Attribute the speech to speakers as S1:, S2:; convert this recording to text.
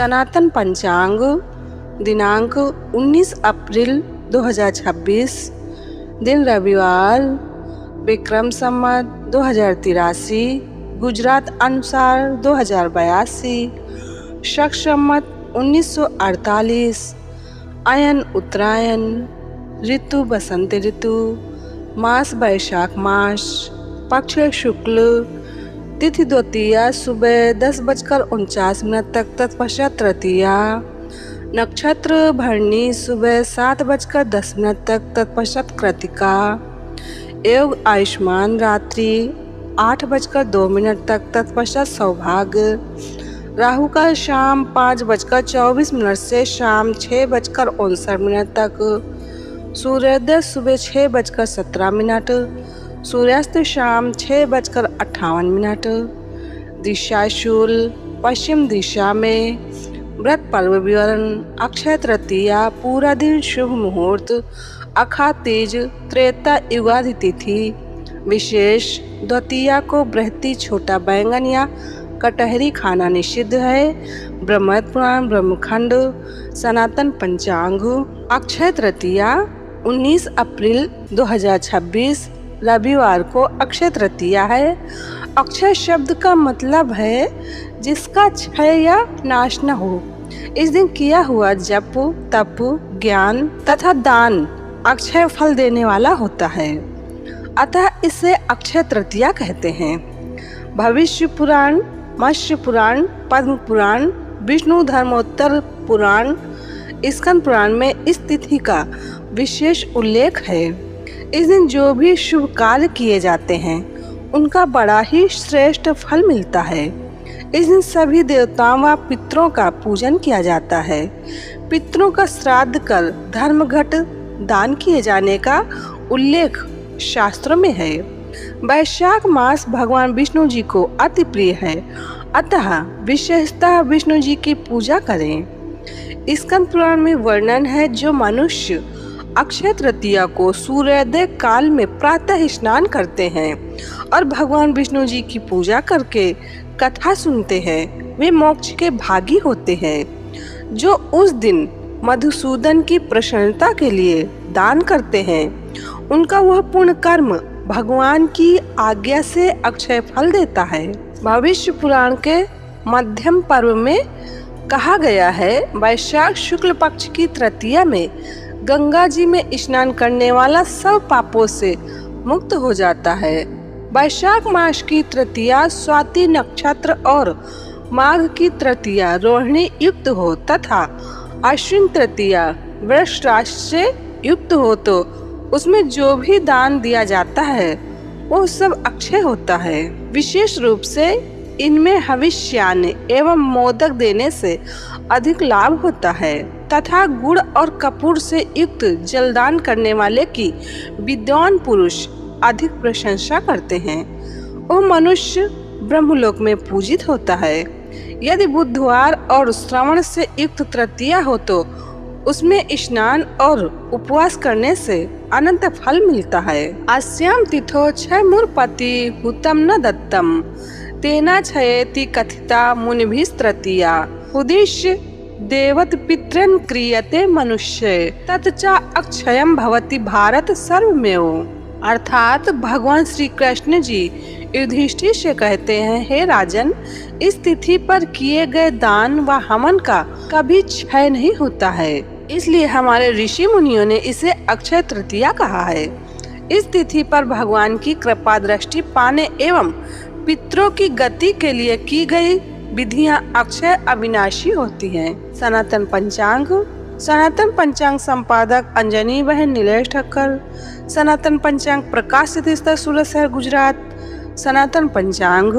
S1: सनातन पंचांग दिनांक 19 अप्रैल 2026, दिन रविवार, विक्रम संवत 2083, गुजरात अनुसार 2082, शक संवत 1948, अयन उत्तरायण, ऋतु बसंत ऋतु, मास वैशाख मास, पक्ष शुक्ल, तिथि द्वितीया सुबह 10:49 तक तत्पश्चात तृतीया, नक्षत्र भरणी सुबह 7:10 तक तत्पश्चात कृतिका, योग आयुष्मान रात्रि 8:02 तक तत्पश्चात सौभाग्य, राहु काल शाम 5:24 से शाम 6:59 तक, सूर्योदय सुबह 6:17, सूर्यास्त शाम 6:58, दिशा शूल पश्चिम दिशा में, व्रत पर्व विवरण, अक्षय तृतीया पूरा दिन शुभ मुहूर्त, अखा तीज त्रेता युगादि तिथि, विशेष द्वितीया को बृहति छोटा बैंगन या कटहरी खाना निषिद्ध है। ब्रह्मोत्तर पुराण ब्रह्मखंड सनातन पंचांग, अक्षय तृतीया 19 अप्रैल 2026 रविवार को अक्षय तृतीया है। अक्षय शब्द का मतलब है जिसका क्षय या नाश न हो। इस दिन किया हुआ जप, तप, ज्ञान तथा दान अक्षय फल देने वाला होता है, अतः इसे अक्षय तृतीया कहते हैं। भविष्य पुराण, मत्स्य पुराण, पद्म पुराण, विष्णु धर्मोत्तर पुराण, स्कंद पुराण में इस तिथि का विशेष उल्लेख है। इस दिन जो भी शुभ कार्य किए जाते हैं उनका बड़ा ही श्रेष्ठ फल मिलता है। इस दिन सभी देवताओं व पितरों का पूजन किया जाता है। पितरों का श्राद्ध कर धर्मघट दान किए जाने का उल्लेख शास्त्रों में है। वैशाख मास भगवान विष्णु जी को अति प्रिय है, अतः विशेषतः विष्णु जी की पूजा करें। स्कंद पुराण में वर्णन है जो मनुष्य अक्षय तृतीया को सूर्योदय काल में प्रातः स्नान करते हैं और भगवान विष्णु जी की पूजा करके कथा सुनते हैं, वे मोक्ष के भागी होते हैं। जो उस दिन मधुसूदन की प्रसन्नता के लिए दान करते हैं उनका वह पुण्य कर्म भगवान की आज्ञा से अक्षय फल देता है। भविष्य पुराण के मध्यम पर्व में कहा गया है, वैशाख शुक्ल पक्ष की तृतीया में गंगा जी में स्नान करने वाला सब पापों से मुक्त हो जाता है। वैशाख मास की तृतीया स्वाति नक्षत्र और माघ की तृतीया रोहिणी युक्त हो तथा अश्विन तृतीया वृष राशि से युक्त हो तो उसमें जो भी दान दिया जाता है वो सब अक्षय होता है। विशेष रूप से इनमें हविष्यान्न एवं मोदक देने से अधिक लाभ होता है तथा गुड़ और कपूर से युक्त जलदान करने वाले की विद्वान पुरुष अधिक प्रशंसा करते हैं। वो मनुष्य ब्रह्मलोक में पूजित होता है। यदि बुधवार और श्रवण से युक्त तृतीया हो तो उसमें स्नान और उपवास करने से अनंत फल मिलता है। अस्याम तिथो क्षय मूर्पति हुतम न दत्तम तेना क्षयेति कथिता मुनिभिः तृतीया उद्देश्य देवत पितृन् क्रियते मनुष्य तत्चा अक्षयम भवति भारत सर्वमेव। अर्थात भगवान श्री कृष्ण जी युधिष्ठिर से कहते हैं, हे राजन, इस तिथि पर किए गए दान व हवन का कभी क्षय नहीं होता है, इसलिए हमारे ऋषि मुनियों ने इसे अक्षय तृतीया कहा है। इस तिथि पर भगवान की कृपा दृष्टि पाने एवं पितरों की गति के लिए की गई विधियां अक्षय अविनाशी होती हैं। सनातन पंचांग संपादक अंजनी बहन नीलेश ठक्कर। सनातन पंचांग प्रकाशित सूरत शहर गुजरात। सनातन पंचांग